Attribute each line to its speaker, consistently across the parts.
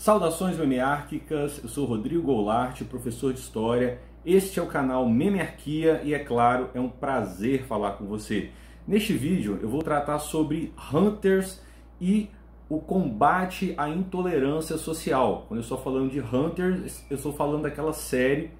Speaker 1: Saudações memeárquicas, eu sou Rodrigo Goulart, professor de História. Este é o canal Memearquia e, é claro, é um prazer falar com você. Neste vídeo eu vou tratar sobre Hunters e o combate à intolerância social. Quando eu estou falando de Hunters, eu estou falando daquela série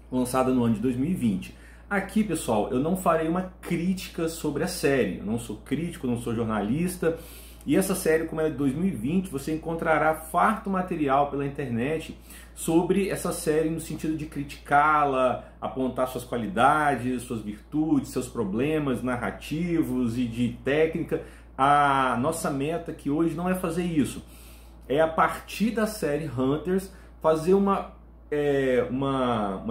Speaker 1: lançada no ano de 2020. Aqui, pessoal, eu não farei uma crítica sobre a série. Eu não sou crítico, não sou jornalista. E essa série, como ela é de 2020, você encontrará farto material pela internet sobre essa série no sentido de criticá-la, apontar suas qualidades, suas virtudes, seus problemas narrativos e de técnica. A nossa meta aqui hoje não é fazer isso. É, a partir da série Hunters, fazer uma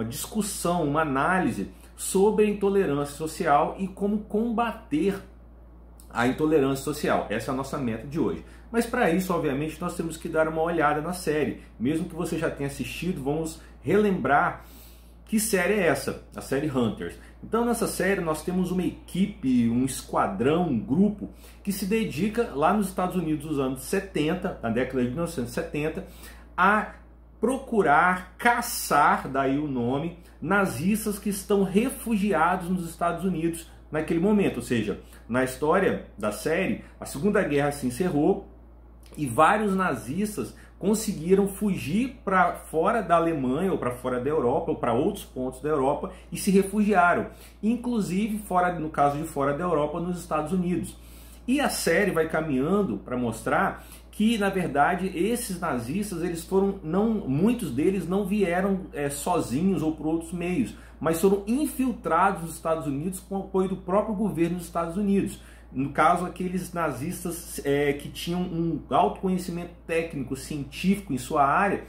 Speaker 1: discussão, uma análise sobre a intolerância social e como combater a intolerância social. Essa é a nossa meta de hoje. Mas para isso, obviamente, nós temos que dar uma olhada na série. Mesmo que você já tenha assistido, vamos relembrar que série é essa, a série Hunters. Então, nessa série, nós temos uma equipe, um esquadrão, um grupo que se dedica, lá nos Estados Unidos dos anos 70, na década de 1970, a procurar caçar, daí o nome, nazistas que estão refugiados nos Estados Unidos naquele momento. Ou seja, na história da série, a Segunda Guerra se encerrou e vários nazistas conseguiram fugir para fora da Alemanha, ou para fora da Europa, ou para outros pontos da Europa, e se refugiaram, inclusive, no caso de fora da Europa, nos Estados Unidos. E a série vai caminhando para mostrar que, na verdade, esses nazistas, muitos deles não vieram sozinhos ou por outros meios, mas foram infiltrados nos Estados Unidos com o apoio do próprio governo dos Estados Unidos. No caso, aqueles nazistas que tinham um alto conhecimento técnico, científico em sua área,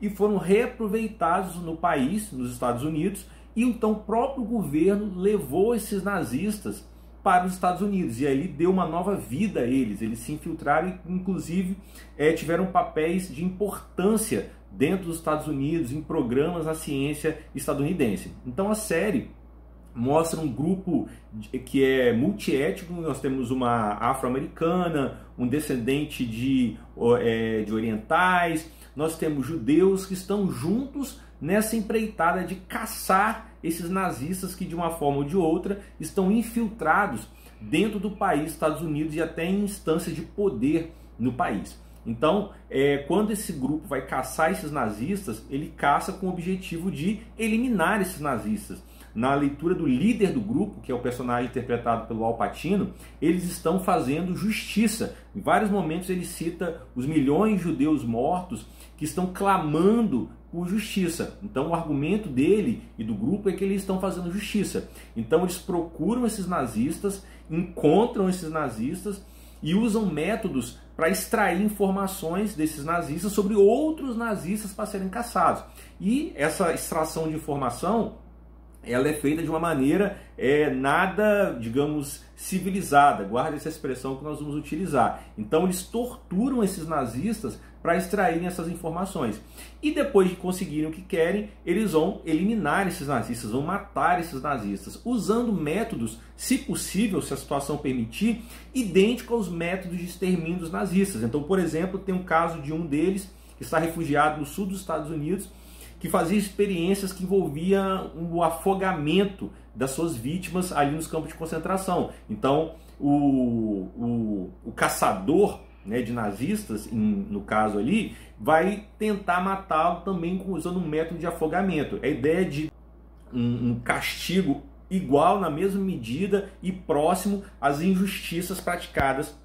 Speaker 1: e foram reaproveitados no país, nos Estados Unidos, e então o próprio governo levou esses nazistas para os Estados Unidos, e aí deu uma nova vida a eles. Eles se infiltraram e, inclusive, tiveram papéis de importância dentro dos Estados Unidos, em programas na ciência estadunidense. Então a série mostra um grupo que é multiétnico. Nós temos uma afro-americana, um descendente de orientais, nós temos judeus que estão juntos nessa empreitada de caçar esses nazistas que, de uma forma ou de outra, estão infiltrados dentro do país, Estados Unidos, e até em instâncias de poder no país. Então, quando esse grupo vai caçar esses nazistas, ele caça com o objetivo de eliminar esses nazistas. Na leitura do líder do grupo, que é o personagem interpretado pelo Al Pacino, eles estão fazendo justiça. Em vários momentos ele cita os milhões de judeus mortos que estão clamando por justiça. Então o argumento dele e do grupo é que eles estão fazendo justiça. Então eles procuram esses nazistas, encontram esses nazistas e usam métodos para extrair informações desses nazistas sobre outros nazistas para serem caçados. E essa extração de informação, ela é feita de uma maneira nada, digamos, civilizada. Guarda essa expressão que nós vamos utilizar. Então eles torturam esses nazistas para extraírem essas informações. E depois de conseguirem o que querem, eles vão eliminar esses nazistas, vão matar esses nazistas, usando métodos, se possível, se a situação permitir, idênticos aos métodos de extermínio dos nazistas. Então, por exemplo, tem um caso de um deles que está refugiado no sul dos Estados Unidos, que fazia experiências que envolviam o afogamento das suas vítimas ali nos campos de concentração. Então, o caçador, de nazistas, no caso ali, vai tentar matá-lo também usando um método de afogamento. A ideia de um castigo igual, na mesma medida e próximo às injustiças praticadas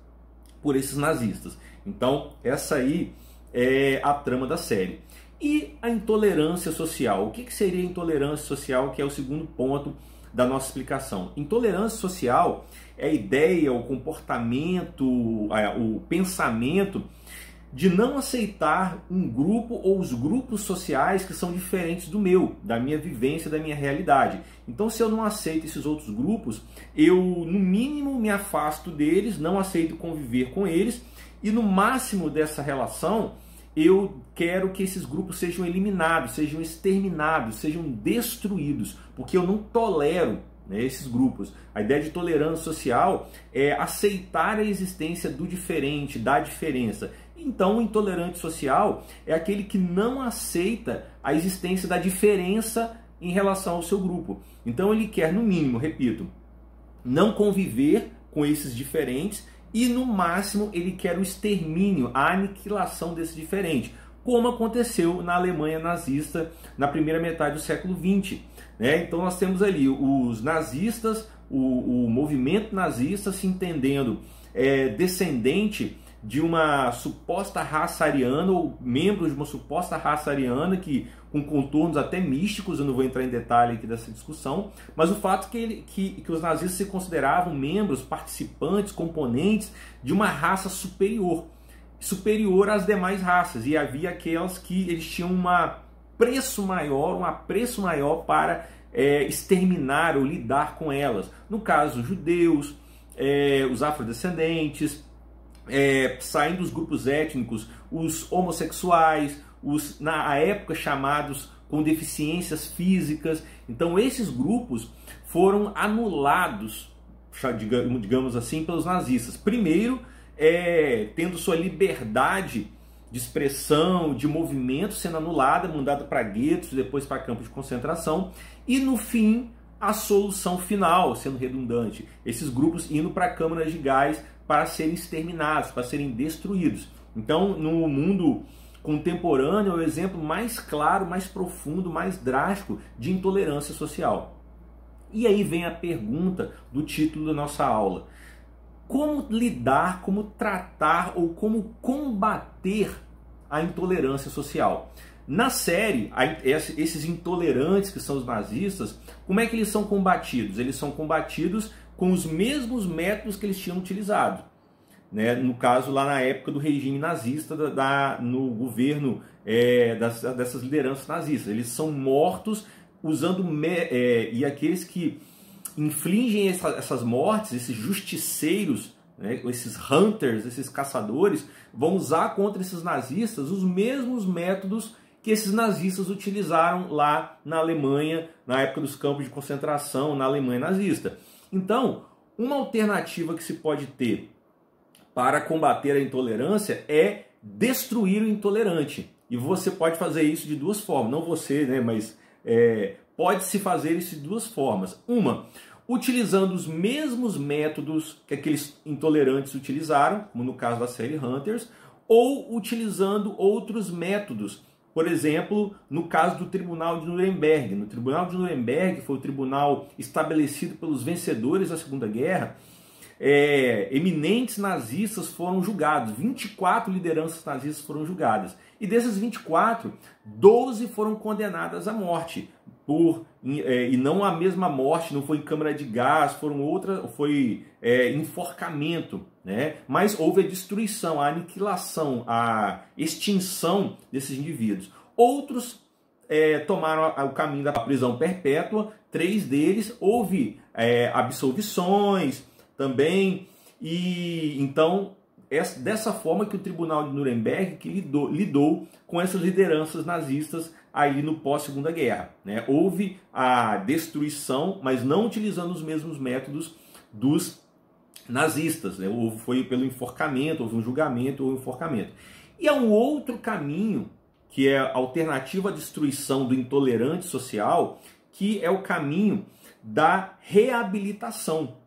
Speaker 1: por esses nazistas. Então, essa aí é a trama da série. E a intolerância social? O que seria a intolerância social, que é o segundo ponto da nossa explicação? Intolerância social é a ideia, o comportamento, o pensamento de não aceitar um grupo ou os grupos sociais que são diferentes do meu, da minha vivência, da minha realidade. Então, se eu não aceito esses outros grupos, eu, no mínimo, me afasto deles, não aceito conviver com eles, e no máximo dessa relação, eu quero que esses grupos sejam eliminados, sejam exterminados, sejam destruídos, porque eu não tolero esses grupos. A ideia de tolerância social é aceitar a existência do diferente, da diferença. Então, o intolerante social é aquele que não aceita a existência da diferença em relação ao seu grupo. Então, ele quer, no mínimo, repito, não conviver com esses diferentes e, no máximo, ele quer o extermínio, a aniquilação desse diferente, como aconteceu na Alemanha nazista na primeira metade do século XX. Né? Então, nós temos ali os nazistas, o movimento nazista se entendendo descendente de uma suposta raça ariana, ou membros de uma suposta raça ariana, que com contornos até místicos, eu não vou entrar em detalhe aqui dessa discussão, mas o fato que os nazistas se consideravam membros, participantes, componentes de uma raça superior às demais raças, e havia aquelas que eles tinham um apreço maior para exterminar ou lidar com elas. No caso, os judeus, os afrodescendentes, saindo dos grupos étnicos, os homossexuais, os na época chamados com deficiências físicas. Então esses grupos foram anulados, digamos assim, pelos nazistas. Primeiro, tendo sua liberdade de expressão, de movimento sendo anulada, mandada para guetos, depois para campos de concentração, e no fim, a solução final, sendo redundante, esses grupos indo para câmaras de gás para serem exterminados, para serem destruídos. Então, no mundo contemporâneo, é o exemplo mais claro, mais profundo, mais drástico de intolerância social. E aí vem a pergunta do título da nossa aula. Como lidar, como tratar ou como combater a intolerância social? Na série, esses intolerantes que são os nazistas, como é que eles são combatidos? Eles são combatidos com os mesmos métodos que eles tinham utilizado. Né? No caso, lá na época do regime nazista, no governo dessas lideranças nazistas. Eles são mortos usando... e aqueles que infligem essas mortes, esses justiceiros, né? Esses hunters, esses caçadores, vão usar contra esses nazistas os mesmos métodos que esses nazistas utilizaram lá na Alemanha, na época dos campos de concentração, na Alemanha nazista. Então, uma alternativa que se pode ter para combater a intolerância é destruir o intolerante. E você pode fazer isso de duas formas. Não você, né, mas pode-se fazer isso de duas formas. Uma, utilizando os mesmos métodos que aqueles intolerantes utilizaram, como no caso da série Hunters, ou utilizando outros métodos. Por exemplo, no caso do Tribunal de Nuremberg. No Tribunal de Nuremberg, foi o tribunal estabelecido pelos vencedores da Segunda Guerra. Eminentes nazistas foram julgados, 24 lideranças nazistas foram julgadas. E desses 24, 12 foram condenadas à morte. E não a mesma morte, não foi em câmara de gás, foi enforcamento. Né? Mas houve a destruição, a aniquilação, a extinção desses indivíduos. Outros tomaram o caminho da prisão perpétua, 3 deles, houve absolvições também, e então dessa forma que o Tribunal de Nuremberg que lidou com essas lideranças nazistas aí no pós-Segunda Guerra. Né? Houve a destruição, mas não utilizando os mesmos métodos dos nazistas. Né? Foi pelo enforcamento, houve um julgamento ou enforcamento. E há um outro caminho, que é a alternativa à destruição do intolerante social, que é o caminho da reabilitação.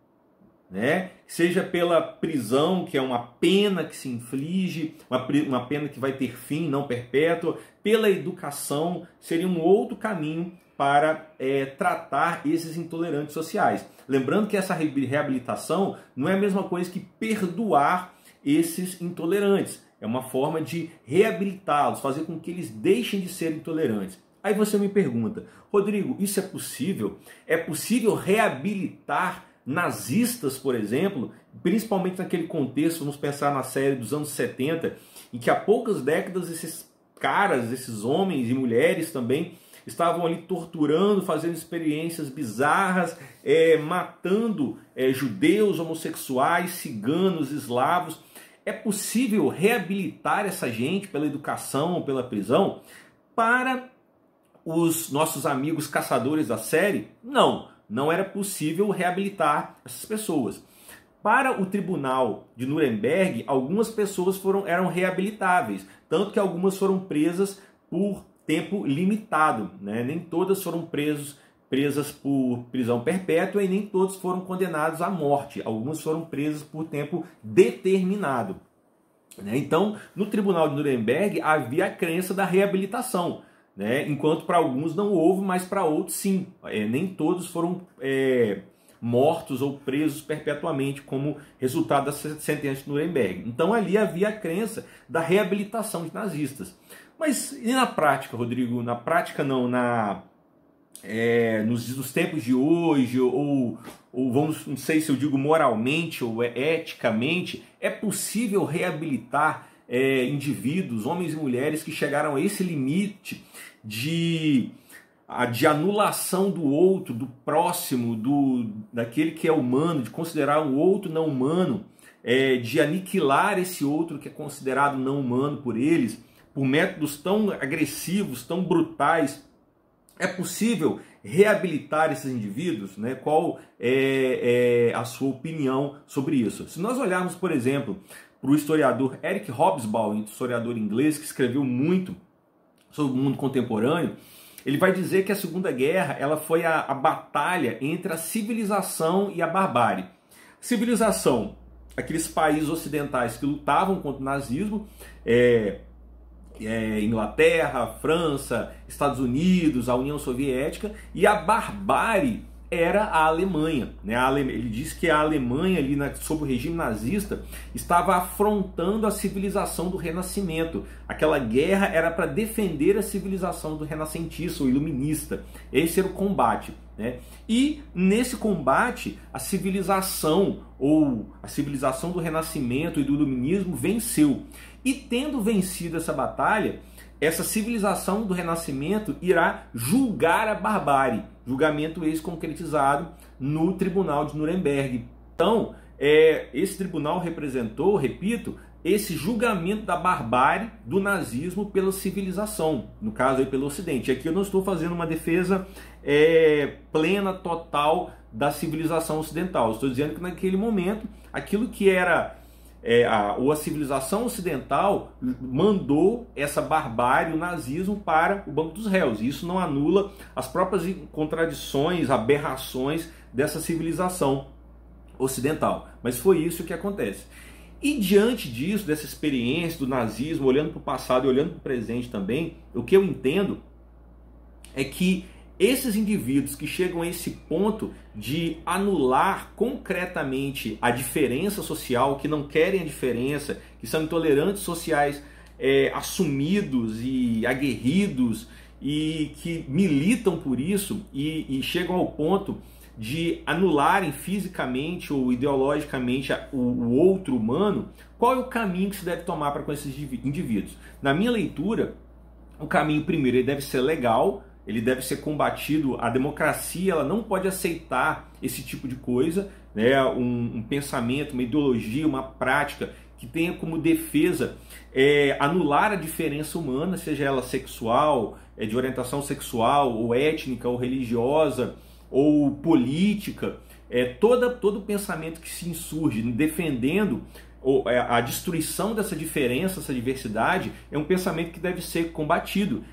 Speaker 1: Né? Seja pela prisão, que é uma pena que se inflige, uma pena que vai ter fim, não perpétua, pela educação, seria um outro caminho para tratar esses intolerantes sociais. Lembrando que essa reabilitação não é a mesma coisa que perdoar esses intolerantes, é uma forma de reabilitá-los, fazer com que eles deixem de ser intolerantes. Aí você me pergunta, Rodrigo, isso é possível? É possível reabilitar nazistas, por exemplo, principalmente naquele contexto, vamos pensar na série dos anos 70, em que há poucas décadas esses caras, esses homens e mulheres também, estavam ali torturando, fazendo experiências bizarras, matando judeus, homossexuais, ciganos, eslavos. É possível reabilitar essa gente pela educação, pela prisão? Para os nossos amigos caçadores da série, não era possível reabilitar essas pessoas. Para o tribunal de Nuremberg, algumas pessoas eram reabilitáveis, tanto que algumas foram presas por tempo limitado, né? Nem todas foram presas por prisão perpétua e nem todos foram condenados à morte. Algumas foram presas por tempo determinado. Então, no tribunal de Nuremberg havia a crença da reabilitação, né? Enquanto para alguns não houve, mas para outros sim. Nem todos foram mortos ou presos perpetuamente como resultado da sentença de Nuremberg. Então ali havia a crença da reabilitação de nazistas. Mas e na prática, Rodrigo? Na prática não, nos tempos de hoje, ou vamos, não sei se eu digo moralmente ou eticamente, é possível reabilitar indivíduos, homens e mulheres que chegaram a esse limite de anulação do outro, do próximo, daquele que é humano, de considerar o outro não humano, de aniquilar esse outro que é considerado não humano por eles, por métodos tão agressivos, tão brutais. É possível reabilitar esses indivíduos? Né? Qual é a sua opinião sobre isso? Se nós olharmos, por exemplo, para o historiador Eric Hobsbawm, historiador inglês que escreveu muito sobre o mundo contemporâneo, ele vai dizer que a Segunda Guerra ela foi a batalha entre a civilização e a barbárie. Civilização, aqueles países ocidentais que lutavam contra o nazismo, Inglaterra, França, Estados Unidos, a União Soviética, e a barbárie era a Alemanha. Né? Ele diz que a Alemanha, ali sob o regime nazista, estava afrontando a civilização do Renascimento. Aquela guerra era para defender a civilização do renascentista, o iluminista. Esse era o combate. Né? E nesse combate, a civilização, ou a civilização do Renascimento e do Iluminismo venceu. E tendo vencido essa batalha, essa civilização do Renascimento irá julgar a barbárie. Julgamento esse concretizado no Tribunal de Nuremberg. Então, esse tribunal representou, repito, esse julgamento da barbárie do nazismo pela civilização, no caso aí pelo Ocidente. Aqui eu não estou fazendo uma defesa plena, total da civilização ocidental. Estou dizendo que naquele momento, aquilo que era a civilização ocidental mandou essa barbárie, o nazismo, para o banco dos réus. E isso não anula as próprias contradições, aberrações dessa civilização ocidental. Mas foi isso que acontece. E diante disso, dessa experiência do nazismo, olhando para o passado e olhando para o presente também, o que eu entendo é que esses indivíduos que chegam a esse ponto de anular concretamente a diferença social, que não querem a diferença, que são intolerantes sociais assumidos e aguerridos e que militam por isso e chegam ao ponto de anularem fisicamente ou ideologicamente o outro humano, qual é o caminho que se deve tomar para com esses indivíduos? Na minha leitura, o caminho primeiro ele deve ser legal, ele deve ser combatido. A democracia ela não pode aceitar esse tipo de coisa, né? Um pensamento, uma ideologia, uma prática que tenha como defesa anular a diferença humana, seja ela sexual, de orientação sexual, ou étnica, ou religiosa, ou política. Todo pensamento que se insurge defendendo a destruição dessa diferença, essa diversidade, é um pensamento que deve ser combatido.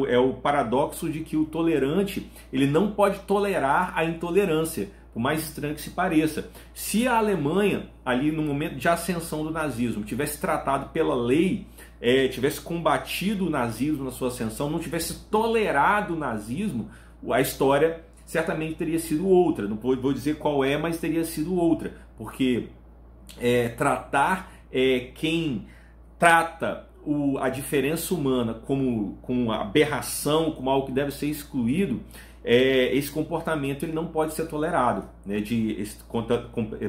Speaker 1: É o paradoxo de que o tolerante ele não pode tolerar a intolerância, por mais estranho que se pareça. Se a Alemanha, ali no momento de ascensão do nazismo, tivesse tratado pela lei, tivesse combatido o nazismo na sua ascensão, não tivesse tolerado o nazismo, a história certamente teria sido outra. Não vou dizer qual mas teria sido outra, porque tratar quem trata a diferença humana como aberração, como algo que deve ser excluído, esse comportamento ele não pode ser tolerado, né? Esse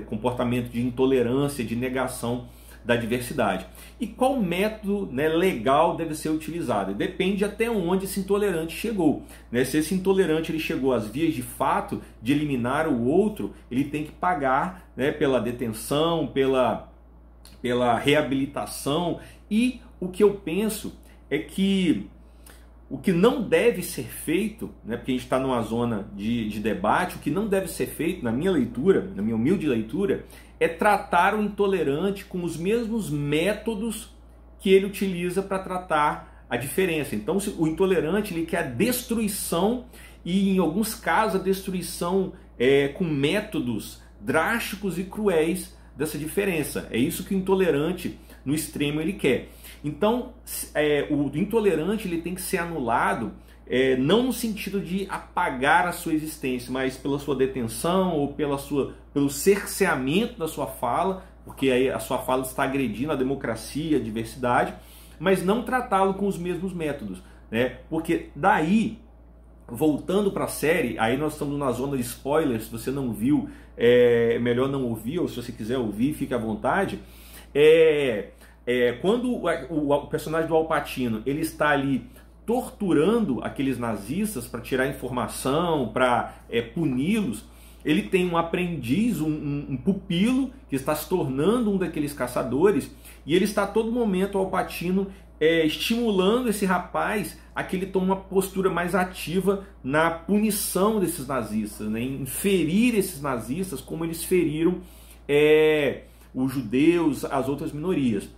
Speaker 1: comportamento de intolerância, de negação da diversidade. E qual método, né, legal deve ser utilizado? Depende até onde esse intolerante chegou, né? Se esse intolerante ele chegou às vias de fato de eliminar o outro, ele tem que pagar, né, pela detenção, pela reabilitação. E o que eu penso é que o que não deve ser feito, né, porque a gente está numa zona de debate, o que não deve ser feito, na minha leitura, na minha humilde leitura, é tratar o intolerante com os mesmos métodos que ele utiliza para tratar a diferença. Então, o intolerante ele quer a destruição e, em alguns casos, a destruição com métodos drásticos e cruéis dessa diferença. É isso que o intolerante, no extremo, ele quer. Então, o intolerante ele tem que ser anulado, não no sentido de apagar a sua existência, mas pela sua detenção ou pelo cerceamento da sua fala, porque aí a sua fala está agredindo a democracia, a diversidade, mas não tratá-lo com os mesmos métodos, né? Porque daí, voltando para a série, aí nós estamos na zona de spoilers, se você não viu, é melhor não ouvir, ou se você quiser ouvir, fique à vontade. Quando o personagem do Al Pacino ele está ali torturando aqueles nazistas para tirar informação, para puni-los, ele tem um aprendiz, um pupilo que está se tornando um daqueles caçadores, e ele está a todo momento, o Al Pacino, estimulando esse rapaz a que ele tome uma postura mais ativa na punição desses nazistas, né? Em ferir esses nazistas como eles feriram os judeus, as outras minorias.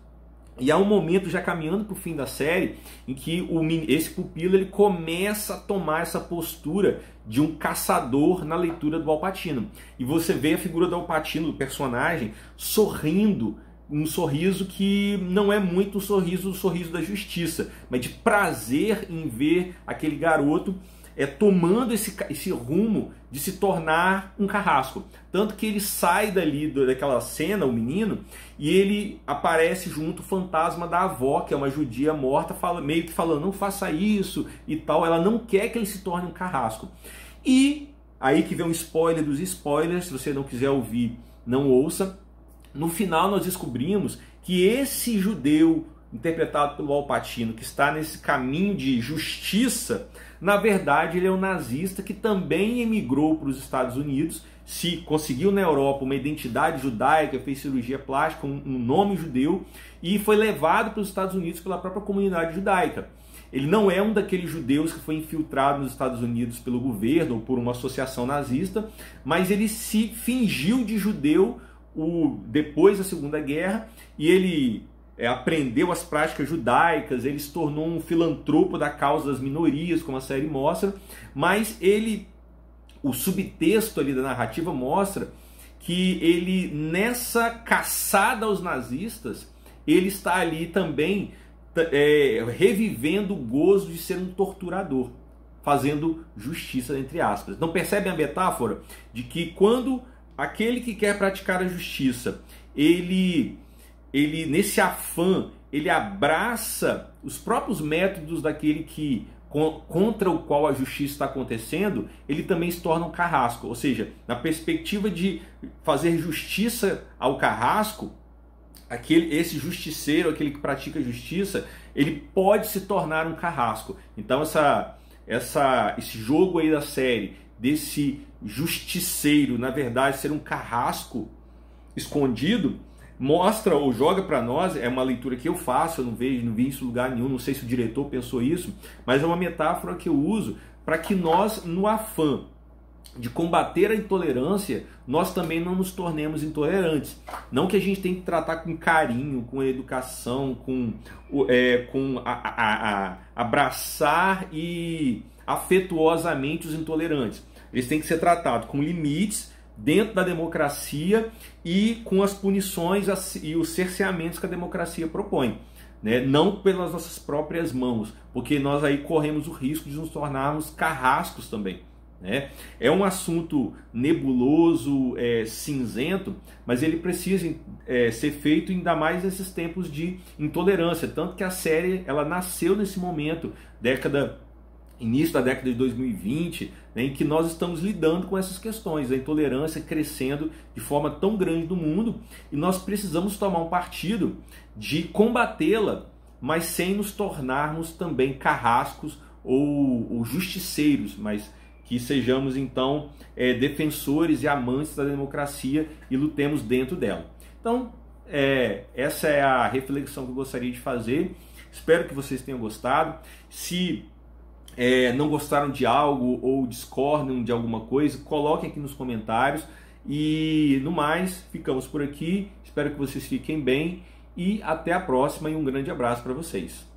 Speaker 1: E há um momento, já caminhando para o fim da série, em que esse pupilo ele começa a tomar essa postura de um caçador na leitura do Al Pacino. E você vê a figura do Al Pacino, do personagem, sorrindo, um sorriso que não é muito o sorriso da justiça, mas de prazer em ver aquele garoto tomando esse rumo de se tornar um carrasco. Tanto que ele sai daquela cena, o menino, e ele aparece junto o fantasma da avó, que é uma judia morta, meio que falando, não faça isso e tal. Ela não quer que ele se torne um carrasco. E aí que vem um spoiler dos spoilers, se você não quiser ouvir, não ouça. No final nós descobrimos que esse judeu, interpretado pelo Al Pacino, que está nesse caminho de justiça, na verdade ele é um nazista que também emigrou para os Estados Unidos, se conseguiu na Europa uma identidade judaica, fez cirurgia plástica, um nome judeu, e foi levado para os Estados Unidos pela própria comunidade judaica. Ele não é um daqueles judeus que foi infiltrado nos Estados Unidos pelo governo ou por uma associação nazista, mas ele se fingiu de judeu depois da Segunda Guerra, e ele aprendeu as práticas judaicas, ele se tornou um filantropo da causa das minorias, como a série mostra, mas o subtexto ali da narrativa mostra que ele, nessa caçada aos nazistas, ele está ali também revivendo o gozo de ser um torturador, fazendo justiça, entre aspas. Então percebem a metáfora de que quando aquele que quer praticar a justiça, ele nesse afã, ele abraça os próprios métodos daquele contra o qual a justiça está acontecendo, ele também se torna um carrasco. Ou seja, na perspectiva de fazer justiça ao carrasco, esse justiceiro, aquele que pratica justiça, ele pode se tornar um carrasco. Então esse jogo aí da série, desse justiceiro, na verdade ser um carrasco escondido, mostra ou joga para nós, é uma leitura que eu faço, eu não vi isso em lugar nenhum, não sei se o diretor pensou isso, mas é uma metáfora que eu uso para que nós, no afã de combater a intolerância, nós também não nos tornemos intolerantes. Não que a gente tem que tratar com carinho, com educação, abraçar e afetuosamente os intolerantes. Eles têm que ser tratados com limites, dentro da democracia e com as punições e os cerceamentos que a democracia propõe, né? Não pelas nossas próprias mãos, porque nós aí corremos o risco de nos tornarmos carrascos também, né? É um assunto nebuloso, cinzento, mas ele precisa ser feito ainda mais nesses tempos de intolerância, tanto que a série ela nasceu nesse momento, início da década de 2020, né, em que nós estamos lidando com essas questões, a intolerância crescendo de forma tão grande no mundo, e nós precisamos tomar um partido de combatê-la, mas sem nos tornarmos também carrascos ou justiceiros, mas que sejamos então defensores e amantes da democracia e lutemos dentro dela. Então, essa é a reflexão que eu gostaria de fazer. Espero que vocês tenham gostado. Se não gostaram de algo ou discordam de alguma coisa, coloquem aqui nos comentários. E no mais, ficamos por aqui. Espero que vocês fiquem bem e até a próxima e um grande abraço para vocês.